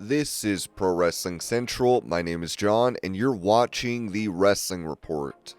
This is Pro Wrestling Central. My name is John, and you're watching the Wrestling Report.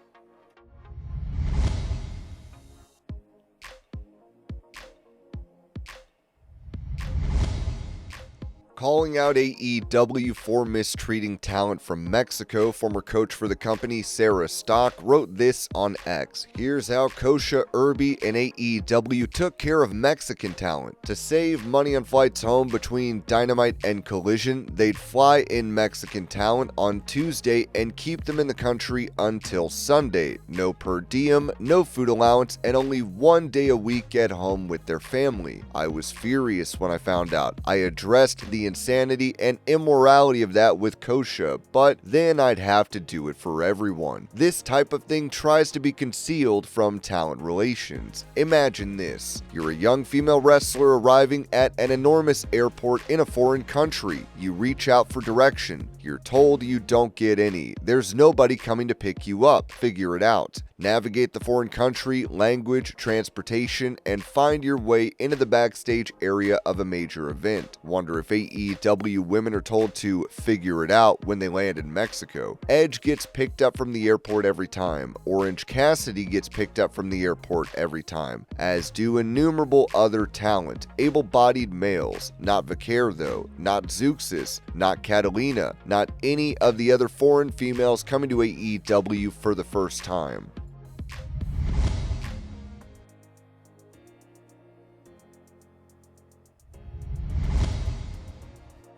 Calling out AEW for mistreating talent from Mexico, former coach for the company Sarah Stock wrote this on X. Here's how Kosha, Irby, and AEW took care of Mexican talent. To save money on flights home between Dynamite and Collision, they'd fly in Mexican talent on Tuesday and keep them in the country until Sunday. No per diem, no food allowance, and only 1 day a week at home with their family. I was furious when I found out. I addressed the insanity and immorality of that with Kosha, but then I'd have to do it for everyone. This type of thing tries to be concealed from talent relations. Imagine this. You're a young female wrestler arriving at an enormous airport in a foreign country. You reach out for direction. You're told you don't get any. There's nobody coming to pick you up. Figure it out. Navigate the foreign country, language, transportation, and find your way into the backstage area of a major event. Wonder if AEW women are told to figure it out when they land in Mexico. Edge gets picked up from the airport every time. Orange Cassidy gets picked up from the airport every time, as do innumerable other talent. Able-bodied males. Not Vicaire though, not Zeuxis, not Catalina, not any of the other foreign females coming to AEW for the first time.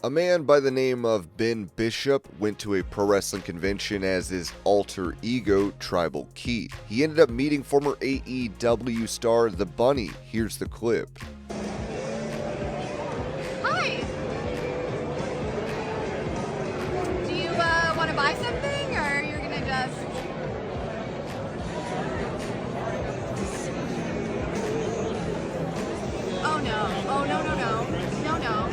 A man by the name of Ben Bishop went to a pro wrestling convention as his alter ego, Tribal Keith. He ended up meeting former AEW star The Bunny. Here's the clip. Hi! Do you want to buy something, or you're gonna just... Oh no, oh no, no, no, no, no.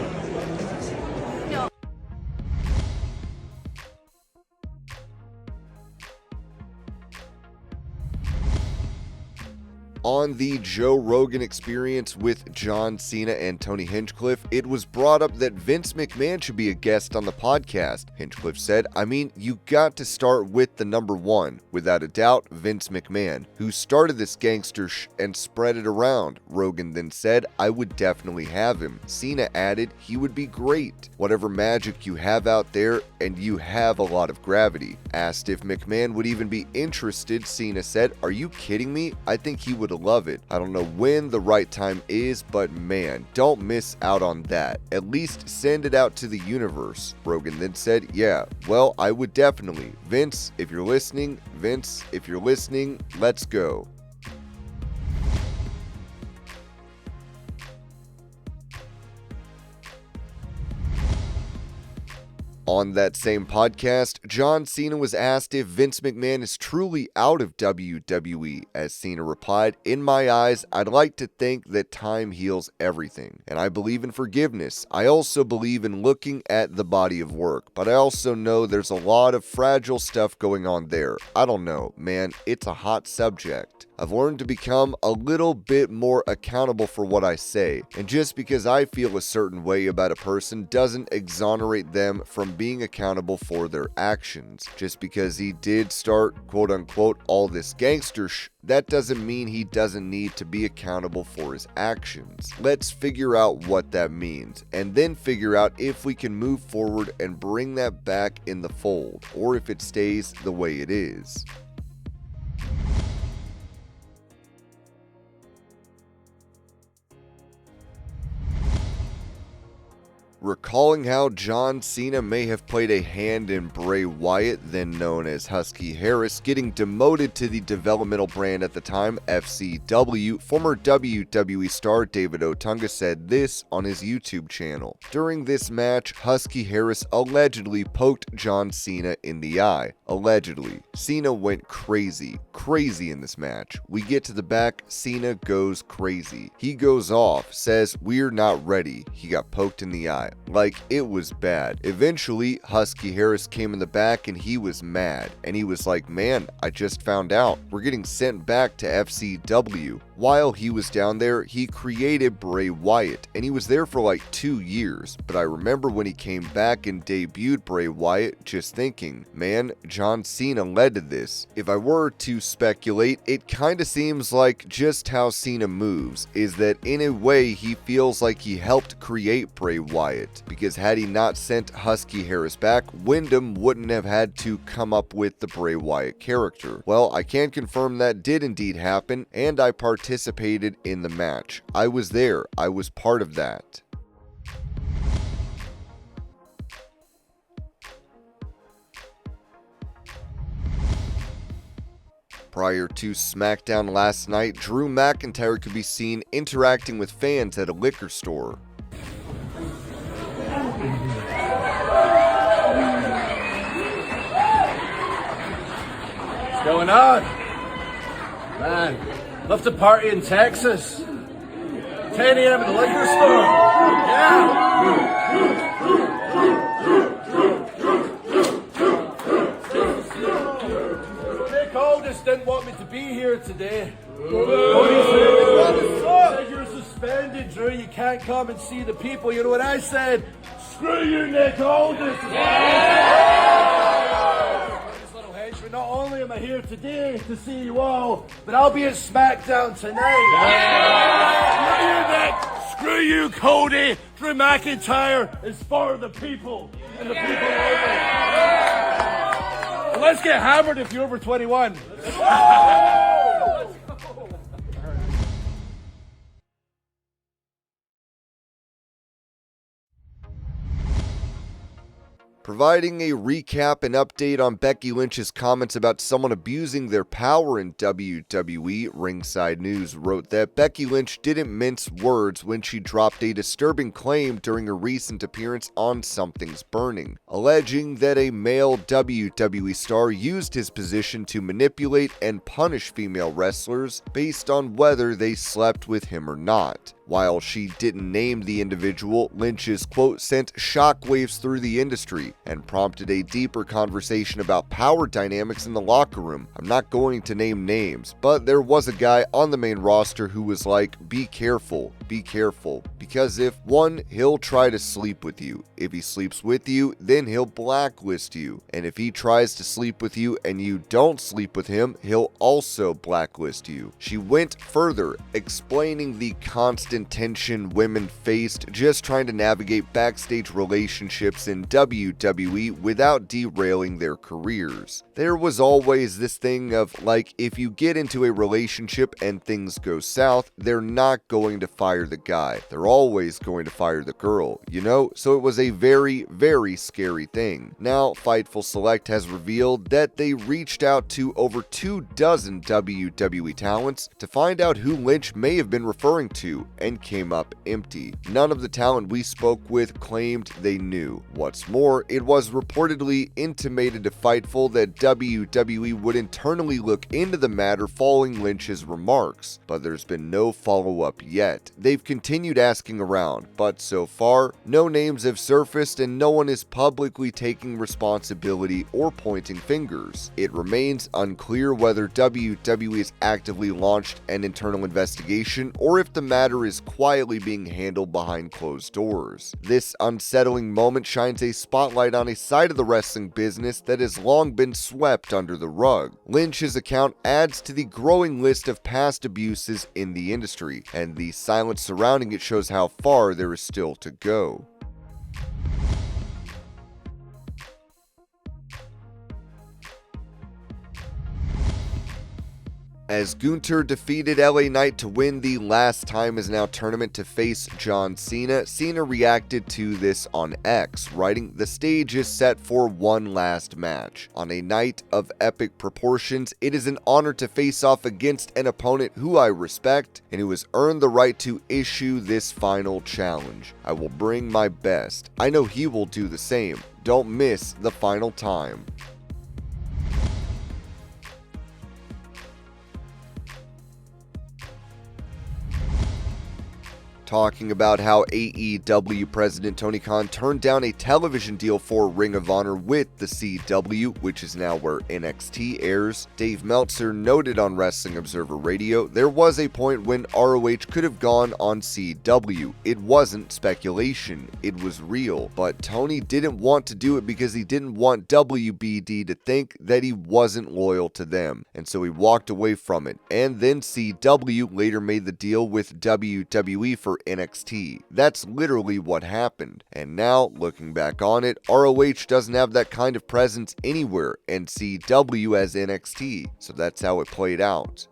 On the Joe Rogan Experience with John Cena and Tony Hinchcliffe, it was brought up that Vince McMahon should be a guest on the podcast. Hinchcliffe said, I mean, you got to start with the number one. Without a doubt, Vince McMahon, who started this gangster and spread it around. Rogan then said, I would definitely have him. Cena added, he would be great. Whatever magic you have out there, and you have a lot of gravity. Asked if McMahon would even be interested, Cena said, are you kidding me? I think he would love it. I don't know when the right time is, but man, don't miss out on that. At least send it out to the universe. Rogan then said, yeah, well, I would definitely. Vince, if you're listening, let's go. On that same podcast, John Cena was asked if Vince McMahon is truly out of WWE, as Cena replied, in my eyes, I'd like to think that time heals everything, and I believe in forgiveness. I also believe in looking at the body of work, but I also know there's a lot of fragile stuff going on there. I don't know, man, it's a hot subject. I've learned to become a little bit more accountable for what I say, and just because I feel a certain way about a person doesn't exonerate them from being accountable for their actions. Just because he did start quote-unquote all this gangster that doesn't mean he doesn't need to be accountable for his actions. Let's figure out what that means, and then figure out if we can move forward and bring that back in the fold, or if it stays the way it is. Recalling how John Cena may have played a hand in Bray Wyatt, then known as Husky Harris, getting demoted to the developmental brand at the time, FCW, former WWE star David Otunga said this on his YouTube channel. During this match, Husky Harris allegedly poked John Cena in the eye. Allegedly. Cena went crazy in this match. We get to the back, Cena goes crazy. He goes off, says, we're not ready. He got poked in the eye. Like, it was bad. Eventually, Husky Harris came in the back and he was mad. And he was like, man, I just found out. We're getting sent back to FCW. While he was down there, he created Bray Wyatt, and he was there for like 2 years. But I remember when he came back and debuted Bray Wyatt, just thinking, man, John Cena led to this. If I were to speculate, it kinda seems like just how Cena moves, is that in a way he feels like he helped create Bray Wyatt, because had he not sent Husky Harris back, Wyndham wouldn't have had to come up with the Bray Wyatt character. Well, I can confirm that did indeed happen, and I participated in the match. I was there. I was part of that. Prior to SmackDown last night, Drew McIntyre could be seen interacting with fans at a liquor store. What's going on? Man, love to party in Texas. 10 a.m. at the liquor store. Yeah. Nick Aldis didn't want me to be here today. He said you're suspended, Drew. You can't come and see the people. You know what I said? Screw you, Nick Aldis. Not only am I here today to see you all, but I'll be at SmackDown tonight. Yeah. Screw you, Cody. Drew McIntyre is for the people and the people only. Well, let's get hammered if you're over 21. Providing a recap and update on Becky Lynch's comments about someone abusing their power in WWE, Ringside News wrote that Becky Lynch didn't mince words when she dropped a disturbing claim during a recent appearance on Something's Burning, alleging that a male WWE star used his position to manipulate and punish female wrestlers based on whether they slept with him or not. While she didn't name the individual, Lynch's quote sent shockwaves through the industry and prompted a deeper conversation about power dynamics in the locker room. I'm not going to name names, but there was a guy on the main roster who was like, be careful, because if one, he'll try to sleep with you. If he sleeps with you, then he'll blacklist you. And if he tries to sleep with you and you don't sleep with him, he'll also blacklist you. She went further, explaining the constant tension women faced just trying to navigate backstage relationships in WWE without derailing their careers. There was always this thing of, like, if you get into a relationship and things go south, they're not going to fire the guy. They're always going to fire the girl, you know? So it was a very, very scary thing. Now, Fightful Select has revealed that they reached out to over 24 WWE talents to find out who Lynch may have been referring to, and came up empty. None of the talent we spoke with claimed they knew. What's more, it was reportedly intimated to Fightful that WWE would internally look into the matter following Lynch's remarks, but there's been no follow-up yet. They've continued asking around, but so far, no names have surfaced and no one is publicly taking responsibility or pointing fingers. It remains unclear whether WWE has actively launched an internal investigation or if the matter is quietly being handled behind closed doors. This unsettling moment shines a spotlight on a side of the wrestling business that has long been swept under the rug. Lynch's account adds to the growing list of past abuses in the industry, and the silence surrounding it shows how far there is still to go. As Gunther defeated LA Knight to win the Last Time Is Now tournament to face John Cena, Cena reacted to this on X, writing, "The stage is set for one last match. On a night of epic proportions, it is an honor to face off against an opponent who I respect and who has earned the right to issue this final challenge. I will bring my best. I know he will do the same. Don't miss the final time." talking about how AEW President Tony Khan turned down a television deal for Ring of Honor with the CW, which is now where NXT airs. Dave Meltzer noted on Wrestling Observer Radio, there was a point when ROH could have gone on CW. It wasn't speculation, it was real. But Tony didn't want to do it because he didn't want WBD to think that he wasn't loyal to them, and so he walked away from it. And then CW later made the deal with WWE for NXT. That's literally what happened. And now, looking back on it, ROH doesn't have that kind of presence anywhere, and CW has NXT. So that's how it played out.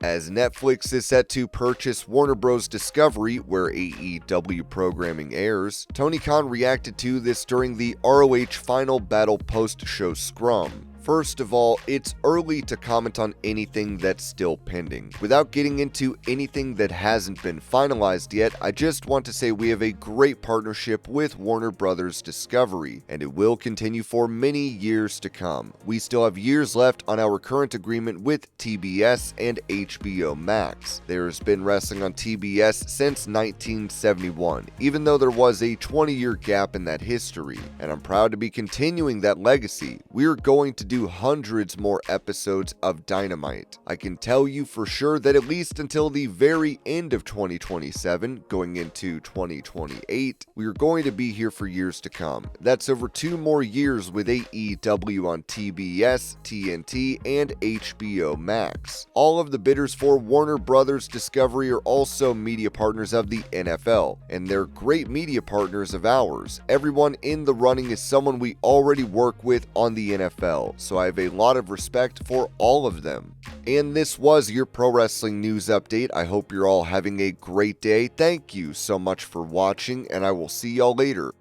As Netflix is set to purchase Warner Bros. Discovery, where AEW programming airs, Tony Khan reacted to this during the ROH Final Battle post-show scrum. First of all, it's early to comment on anything that's still pending. Without getting into anything that hasn't been finalized yet, I just want to say we have a great partnership with Warner Bros. Discovery, and it will continue for many years to come. We still have years left on our current agreement with TBS and HBO Max. There's been wrestling on TBS since 1971, even though there was a 20-year gap in that history, and I'm proud to be continuing that legacy. We're going to do hundreds more episodes of Dynamite. I can tell you for sure that at least until the very end of 2027, going into 2028, we are going to be here for years to come. That's over 2 more years with AEW on TBS, TNT, and HBO Max. All of the bidders for Warner Bros. Discovery are also media partners of the NFL, and they're great media partners of ours. Everyone in the running is someone we already work with on the NFL, so I have a lot of respect for all of them. And this was your pro wrestling news update. I hope you're all having a great day. Thank you so much for watching, and I will see y'all later.